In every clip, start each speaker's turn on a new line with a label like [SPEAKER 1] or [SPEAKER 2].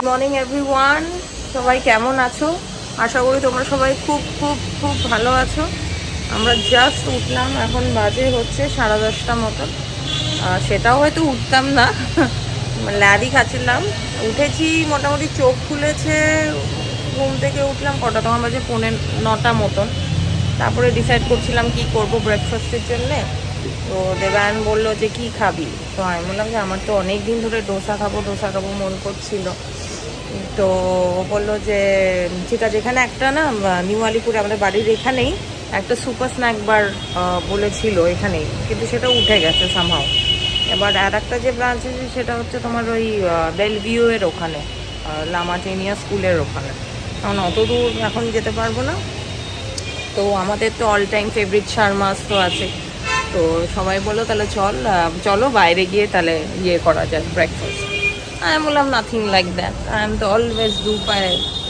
[SPEAKER 1] Morning everyone, সবাই কেমন আছো? আশা করি তোমরা সবাই খুব খুব খুব ভালো আছো। আমরা জাস্ট উঠলাম, এখন বাজে হচ্ছে 10:30 মতন। সেটাও হয়তো উঠতাম না, ল্যাদি খাচ্ছিলাম। উঠেছি, মোটামুটি চোখ খুলেছে, ঘুম থেকে উঠলাম কটা, তখন বাজে 9:45 মতন। তারপরে ডিসাইড করছিলাম কি করব ব্রেকফাস্টের জন্যে। তো দেবায়ন বললো যে কি খাবি, তো আমি বললাম যে আমার তো অনেক দিন ধরে ডোসা খাবো মন করছিল। তো বললো যে ঠিক আছে, এখানে একটা না নিউ আলিপুরে আমাদের বাড়ির এখানেই একটা সুপার স্ন্যাক বার বলেছিল এখানেই, কিন্তু সেটা উঠে গেছে সামহাও। এবার আর একটা যে ব্রাঞ্চ আছে সেটা হচ্ছে তোমার ওই বেলভিউ এর ওখানে, লামাটেনিয়া স্কুলের ওখানে। কারণ অত দূর এখন যেতে পারবো না। তো আমাদের তো অল টাইম ফেভারিট শার্মাস তো আছে। তো সবাই বললো তাহলে চলো বাইরে গিয়ে তাহলে ইয়ে করা যাক ব্রেকফাস্ট। আমি বললাম nothing like that, I am তো অলওয়েজ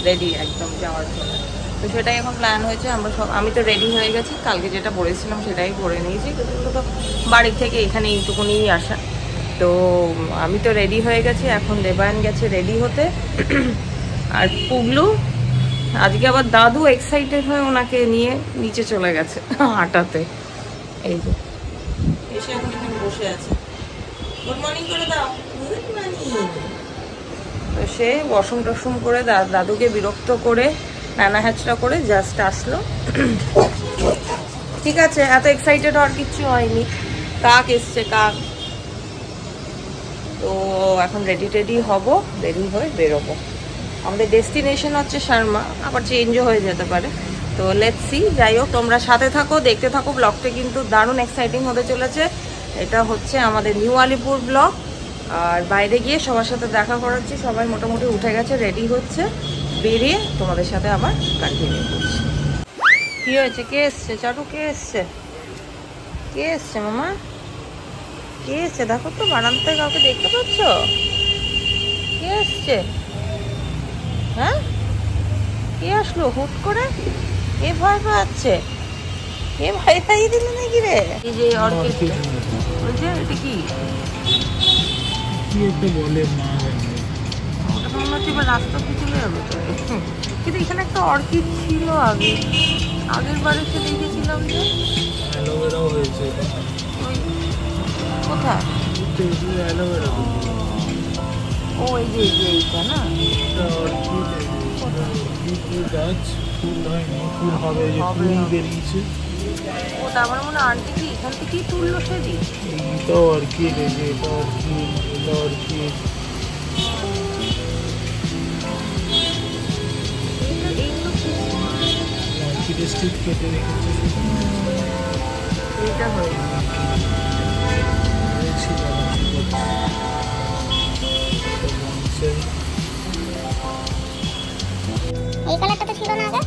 [SPEAKER 1] রেডি একদম যাওয়ার জন্য। তো সেটাই এখন প্ল্যান হয়েছে। আমি তো রেডি হয়ে গেছি, কালকে যেটা পরেছিলাম সেটাই পরে নিয়েছি, কিন্তু তো বাড়ির থেকে এখানে এইটুকুনিই আসা। তো আমি তো রেডি হয়ে গেছি, এখন দেবায়ন গেছে রেডি হতে। আর পুগলু আজকে আবার দাদু এক্সাইটেড হয়ে ওনাকে নিয়ে নিচে চলে গেছে হাঁটাতে। এই যে এসে এখন এখানে বসে আছে। গুড মর্নিং করে দাও। Good morning. তো সে ওয়াশরুম টশরুম করে দাদুকে বিরক্ত করে নানা হ্যাচড়া করে জাস্ট আসলো। ঠিক আছে, এত এক্সাইটেড হওয়ার কিচ্ছু হয়নি। কাক এসছে, কাক। তো এখন রেডি হব, রেডি হয়ে বেরোবো। আমাদের ডেস্টিনেশন হচ্ছে শর্মা, আবার চেঞ্জও হয়ে যেতে পারে। তো লেটস সি। যাই হোক, তোমরা সাথে থাকো, দেখতে থাকো। ব্লগটা কিন্তু দারুণ এক্সাইটিং হতে চলেছে। এটা হচ্ছে আমাদের নিউ আলিপুর ব্লগ। আর বাইরে গিয়ে সবার সাথে দেখা করাচ্ছি। সবাই মোটামুটি উঠে গেছে, রেডি হচ্ছে, বেরিয়ে তোমাদের সাথে আবার কন্টিনিউ করছি। কি হয়েছে? কে এসছে? চাটু কে এসছে? কে এসছে মামা? কে এসছে? দেখো তো বারান্দায় কাউকে দেখতে পাচ্ছ? কে এসছে? হ্যাঁ, কে আসলো হুট করে? এ ভয় পাচ্ছে, এ ভয় পাইয়ে দিল নাকি রে? এই যে অর্কিড বলছে, এটা কি
[SPEAKER 2] বলে মা,
[SPEAKER 1] ওটা তো মনে হচ্ছে এবার রাস্তা দিয়ে চলে যাবে তো। কিন্তু এখানে একটা অর্কিড ছিল আগে, আগের বার এসে দেখেছিলাম যে
[SPEAKER 2] অ্যালোভেরাও হয়েছে।
[SPEAKER 1] ওই কোথায়?
[SPEAKER 2] অ্যালোভেরা।
[SPEAKER 1] ও এই যে এইটা না,
[SPEAKER 2] অর্কিড গাছ, ফুল হয়নি, ফুল হবে, যে ফুল বেরিয়েছে।
[SPEAKER 1] ও তার মানে মনে আন্টি কি এখান থেকেই তুললো সেদিন?
[SPEAKER 2] এইটা অর্কিড, এই যে এটা অর্কিড, এটা অর্কিড। অর্কিডের স্টিক কেটে রেখেছে।
[SPEAKER 1] এইটা হয়েছে।
[SPEAKER 3] এই কালারটা তো ছিল না আগে।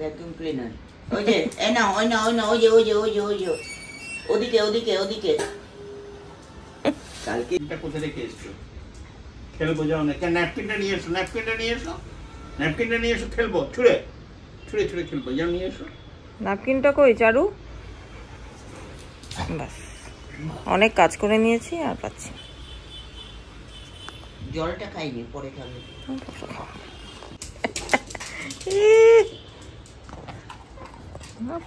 [SPEAKER 4] ভ্যাকুয়াম ক্লিনার ওই যে এই না ওই না ওই না ওই যে ওই যে ওই যে ওই যে ওদিকে ওদিকে ওদিকে কালকে এটা কোথা থেকে এসছো? খেলবো যাও না, কেন ন্যাপকিনটা নিয়ে এসো, ন্যাপকিনটা নিয়ে এসো, ন্যাপকিনটা নিয়ে এসো, খেলবো, ছুঁড়ে ছুঁড়ে ছুঁড়ে খেলবো, যাও নিয়ে এসো।
[SPEAKER 1] ন্যাপকিনটা কই চারু? বাস, অনেক কাজ করে নিয়েছি আর পাচ্ছি।
[SPEAKER 4] জলটা খাইনি, পরে খাবে।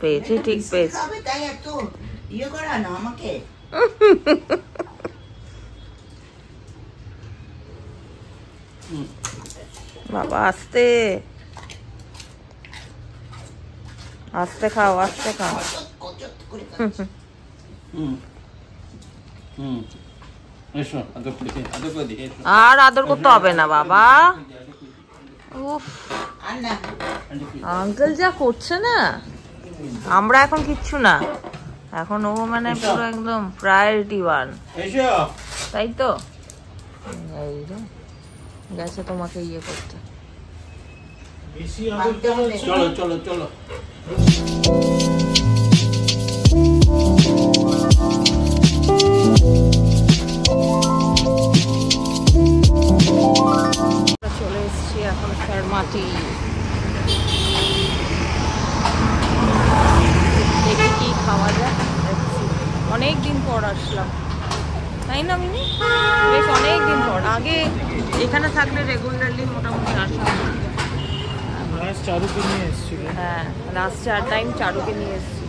[SPEAKER 1] পেয়েছি, ঠিক পেয়েছি।
[SPEAKER 4] তাই এত ইয়ে করা না আমাকে।
[SPEAKER 1] বাবা আস্তে আস্তে খাও, আস্তে খাও। আর আদর করতে হবে না বাবা। উফ, আঙ্কেল যা করছে না, আমরা এখন কিচ্ছু না, এখন ও মানে পুরো একদম প্রায়োরিটি 1, তাই তো? এই রে গেছে তোমাকে ইয়ে করতে।
[SPEAKER 4] চলো চলো চলো।
[SPEAKER 1] চলে এসছি এখন মাটি। দেখি কি খাওয়া যায়, অনেক দিন পর আসলাম, তাই না মিনি? বেশ অনেক দিন পর। আগে এখানে থাকলে রেগুলারলি মোটামুটি আসা।
[SPEAKER 2] চারুকে নিয়ে এসেছিল।
[SPEAKER 1] হ্যাঁ, লাস্ট 4 টাইম চারুকে নিয়ে এসেছি।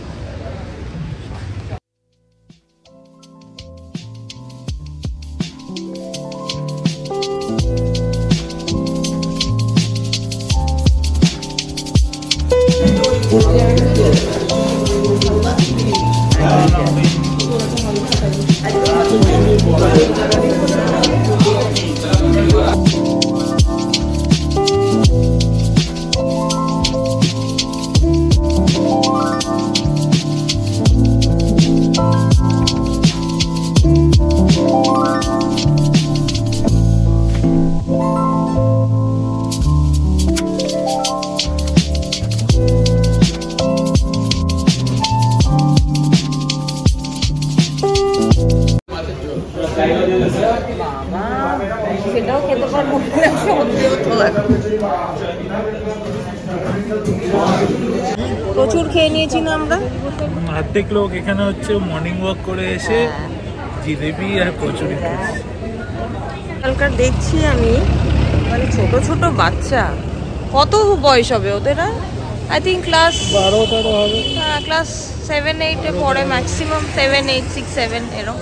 [SPEAKER 1] সেটাও খেতে পারবো, প্রচুর খেয়ে নিয়েছি না আমরা।
[SPEAKER 2] অর্ধেক লোক এখানে হচ্ছে মর্নিং ওয়াক করে এসে জিলেবি আর কচুরি খেয়েছে।
[SPEAKER 1] কালকার দেখছি আমি মানে ছোট ছোট বাচ্চা, কত বয়স হবে ওদের? আই থিঙ্ক ক্লাস
[SPEAKER 2] 12-13 হবে।
[SPEAKER 1] হ্যাঁ, ক্লাস 7-8-এ পড়ে, ম্যাক্সিমাম 7-8-6-7 এরকম।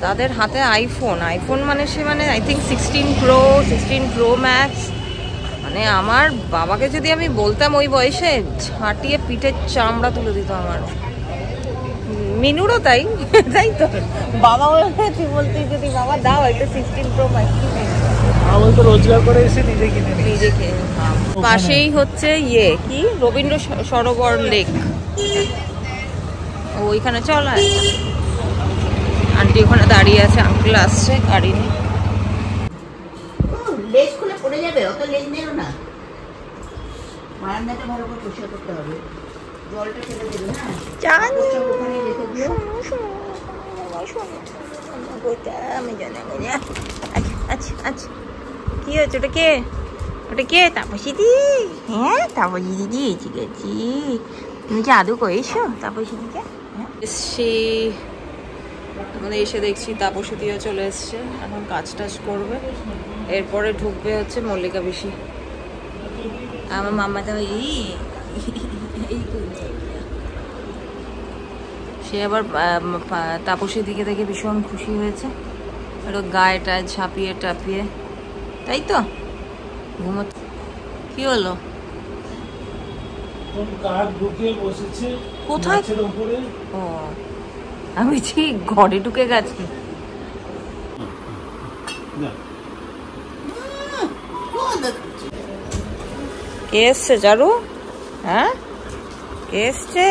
[SPEAKER 1] তাদের হাতে আইফোন মানে সে মানে আই থিঙ্ক 16 Pro Max। মানে আমার বাবাকে যদি আমি বলতাম ওই বয়সে, ঝাঁটিয়ে পিঠের চামড়া তুলে দিত আমার। মিনুরও তাই, তাই তো বাবা বলতে, যদি বাবা দাও একটা 16 Pro Max
[SPEAKER 2] আমার তো রোজগার করে এসে নিজে কিনে নিই।
[SPEAKER 1] নিজে খেয়ে। পাশেই হচ্ছে ইয়ে কি রবীন্দ্র সরোবর লেক, ওইখানে চল। আন্টি ওখানে দাঁড়িয়ে আছে, আঙ্কেল আসছে গাড়ি নিয়ে।
[SPEAKER 5] লেজ খুলে পড়ে যাবে, অত লেজ নেও না। বারান্দাটা ভালো করে পরিষ্কার করতে হবে, জলটা ফেলে দেবে না। ওখানে রেখে দিও।
[SPEAKER 1] আচ্ছা আচ্ছা, কি হয়েছে? ওটা কে? ওটা কে? তাপসী দি? হ্যাঁ, তাপসী দিদি এসে গেছি। তুমি কি আদৌ করেছো তাপসী দিকে? এসছি আমাদের, এসে দেখছি তাপসী দিও চলে এসছে। এখন কাজ টাজ করবে, এরপরে ঢুকবে হচ্ছে মল্লিকা পিসি। আমার মাম্মা তো সে আবার তাপসীর দিকে দেখে ভীষণ খুশি হয়েছে, একটু গায়েটা ঝাঁপিয়ে টাপিয়ে, তাই তো? ঘুমোতে কি হলো? কোথায়? ও, আমি ঠিক ঘরে ঢুকে গেছি। কে এসছে চারু? হ্যাঁ, কে এসছে?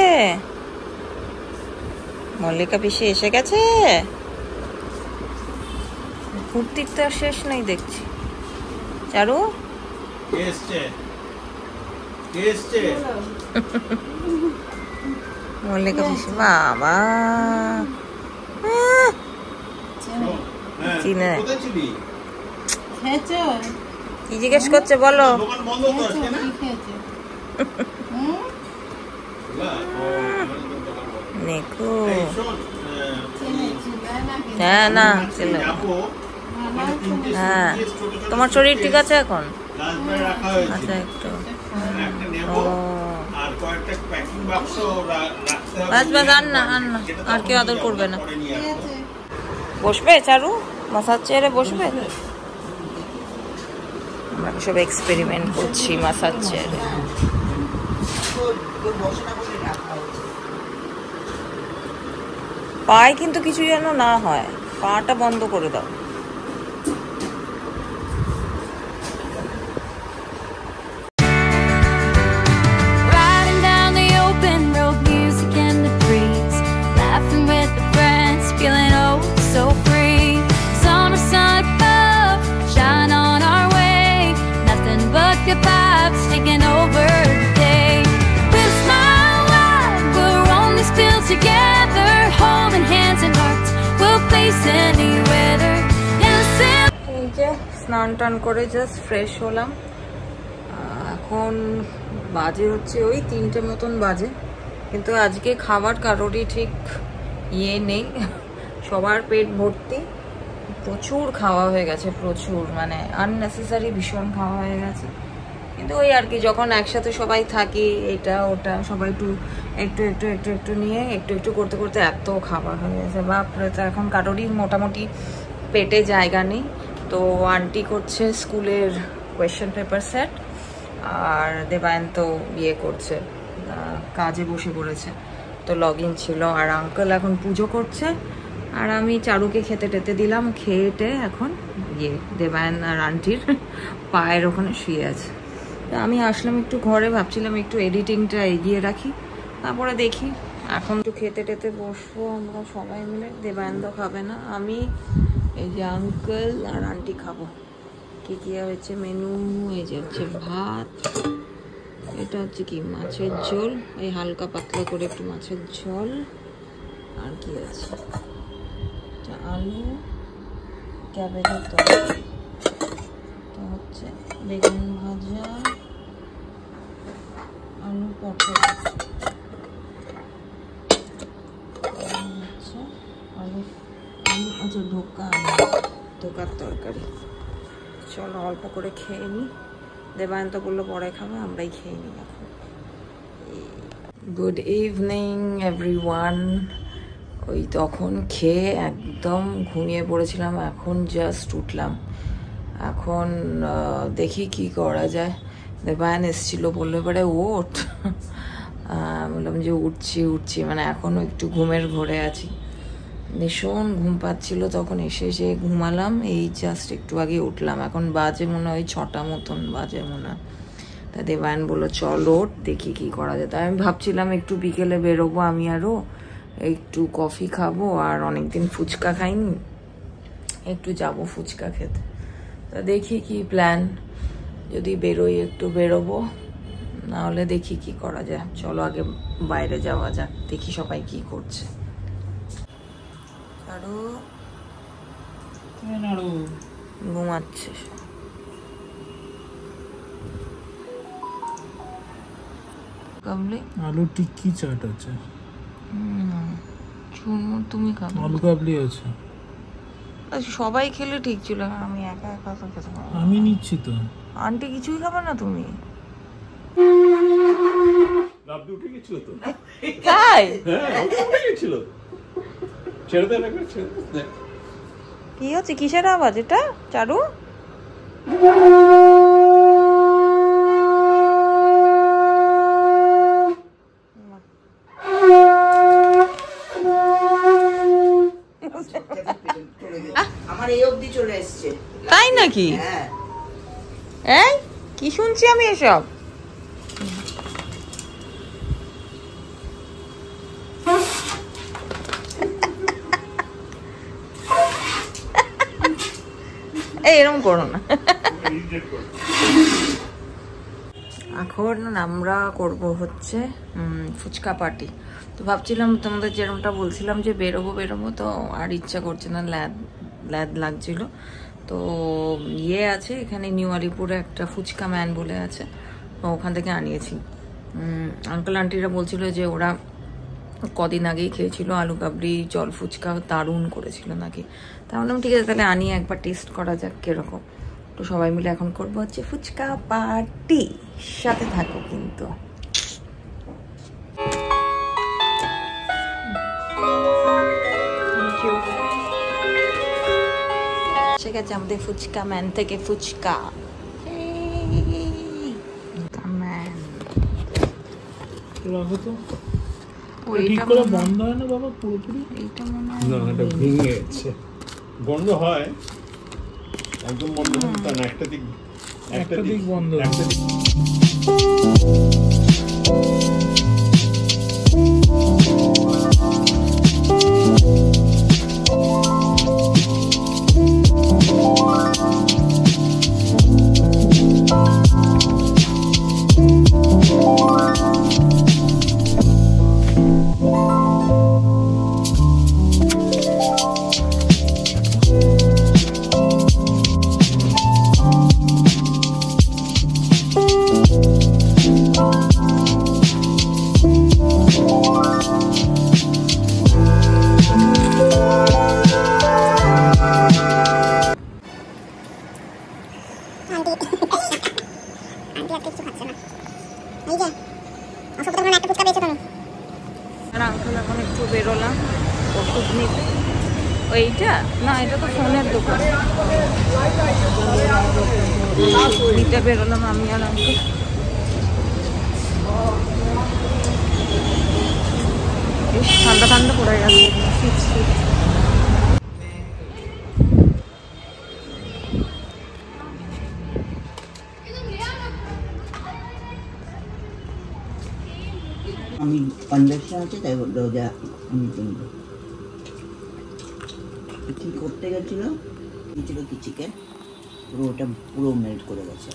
[SPEAKER 1] মল্লিকা পিসি এসে গেছে। ফুর্তির তো আর শেষ নেই দেখছি। চারু মল্লিকা পিসি, বাবা চিনে কি জিজ্ঞেস করছে বলো? নেকু হ্যাঁ, না ছিল। হ্যাঁ, তোমার শরীর ঠিক আছে এখন? আচ্ছা, একটু ও বাস বাস, আর না আর না, আর কেউ আদর করবে না। বসবে চারু? মাসাজ চেয়ারে বসবে? আমরা সব এক্সপেরিমেন্ট করছি মাসাজ চেয়ারে। পায়ে কিন্তু কিছু যেন না হয়, পাটা বন্ধ করে দাও। স্নান টান করে জাস্ট ফ্রেশ হলাম। এখন বাজে হচ্ছে ওই 3টে মতন বাজে, কিন্তু আজকে খাবার কারোরই ঠিক নেই, সবার পেট ভর্তি, প্রচুর খাওয়া হয়ে গেছে, প্রচুর মানে আননেসেসারি ভীষণ খাওয়া হয়ে গেছে। কিন্তু ওই আর কি, যখন একসাথে সবাই থাকি এটা ওটা সবাই একটু একটু একটু একটু একটু নিয়ে একটু একটু করতে করতে এত খাবার হয়ে গেছে বাপরে। তো এখন কারোরই মোটামুটি পেটে জায়গা নেই। তো আন্টি করছে স্কুলের কোয়েশ্চেন পেপার সেট, আর দেবায়ন তো করছে, কাজে বসে পড়েছে, তো লগ ইন ছিল। আর আঙ্কেল এখন পুজো করছে, আর আমি চারুকে খেতে টেতে দিলাম, খেয়ে এখন দেবায়ন আর আন্টির পায়ের ওখানে শুয়ে আছে। তো আমি আসলাম একটু ঘরে, ভাবছিলাম একটু এডিটিংটা এগিয়ে রাখি, তারপরে দেখি এখন একটু খেতে টেতে বসবো আমরা সবাই মিলে। দেবায়ন তো খাবে না, আমি এই যে আঙ্কেল আর আন্টি খাবো। কি কি হয়েছে মেনু? এই যে হচ্ছে ভাত, এটা হচ্ছে কি মাছের ঝোল, এই হালকা পাতলা করে একটু মাছের ঝোল, আর কি আছে আলু ক্যাবেজের তরকারি, তো হচ্ছে বেগুন ভাজা, আলু পটল, আলু আচ্ছা ধোকার তরকারি। চলো অল্প করে খেয়ে নিই, দেবায়ন তো বললো পরে খাবে, আমরাই খেয়ে নিই এখন। Good evening everyone. ওই তখন খেয়ে একদম ঘুমিয়ে পড়েছিলাম, এখন জাস্ট উঠলাম। এখন দেখি কি করা যায়। দেবায়ন এসেছিল, বললো এবারে ওঠ, বললাম যে উঠছি মানে এখনও একটু ঘুমের ঘোরে আছি, ভীষণ ঘুম পাচ্ছিল, তখন এসে ঘুমালাম, এই জাস্ট একটু আগে উঠলাম। এখন বাজে মনে হয় 6টা মতন বাজে মনে হয়। তা দেবায়ন বললো চলো দেখি কি করা যায়। তাই আমি ভাবছিলাম একটু বিকেলে বেরোবো, আমি আরও একটু কফি খাবো, আর অনেকদিন ফুচকা খাইনি, একটু যাব ফুচকা খেতে। তা দেখি কি প্ল্যান, যদি বেরোই একটু বেরোবো, নাহলে দেখি কি করা যায়। চলো আগে বাইরে যাওয়া যাক, দেখি সবাই কি করছে। ঘুমাচ্ছে,
[SPEAKER 2] আলু টিক্কি চাট আছে,
[SPEAKER 1] তুমি খাবে?
[SPEAKER 2] আলু কাবলি আছে।
[SPEAKER 1] সবাই খেলে ঠিক ছিল, আমি একা একা তো খেতে পারবো।
[SPEAKER 2] আমি নিচ্ছি তো।
[SPEAKER 1] আন্টি কিছুই খাবে না? তুমি তাই? কি হচ্ছে, কিসের আওয়াজ এটা চারু?
[SPEAKER 5] আমার এই অবধি চলে এসছে।
[SPEAKER 1] তাই নাকি? এই কি শুনছি আমি এসব? এরকম করো না। এখন আমরা করব হচ্ছে ফুচকা পার্টি। তো ভাবছিলাম তোমাদের যেরকমটা বলছিলাম যে বেরোবো, তো আর ইচ্ছা করছে না, ল্যাদ লাগছিল। তো আছে এখানে নিউ আলিপুরে একটা ফুচকা ম্যান বলে আছে, ওখান থেকে আনিয়েছি। আঙ্কেল আন্টিরা বলছিল যে ওরা কদিন আগেই খেয়েছিল আলু কাবলি জল ফুচকা, দারুণ করেছিল নাকি। তা বললাম ঠিক আছে তাহলে আনিয়ে একবার টেস্ট করা যাক কিরকম। তো সবাই মিলে এখন করবো হচ্ছে ফুচকা পার্টি, সাথে থাকো কিন্তু। ঠিক আছে, আমাদের ফুচকা ম্যান থেকে ফুচকা।
[SPEAKER 2] রাখো তো।
[SPEAKER 1] ওইটা
[SPEAKER 2] ঠিক করে বন্ধ হয় না বাবা পুরোপুরি?
[SPEAKER 1] এইটা মনে হয়
[SPEAKER 2] না, এটা ভেঙে গেছে।
[SPEAKER 4] বন্ধ হয় একদম বন্ধ হয় না, একটা দিক
[SPEAKER 2] একটা দিক বন্ধ।
[SPEAKER 4] একটা দিক
[SPEAKER 1] আর আঙ্কেল এখন একটু বেরোলাম ওষুধ নিতে। ওইটা না, এটা তো ফোনের দোকান। নিতে বেরোলাম আমি আর আঙ্কেল। বেশ ঠান্ডা ঠান্ডা পড়ে গেছে, শীত শীত।
[SPEAKER 5] আমি কনভেকশন আছে তাই বললো যা আমি কিনবো। কি করতে গেছিল কি চিকেন পুরো ওটা পুরো মেল্ট করে গেছে।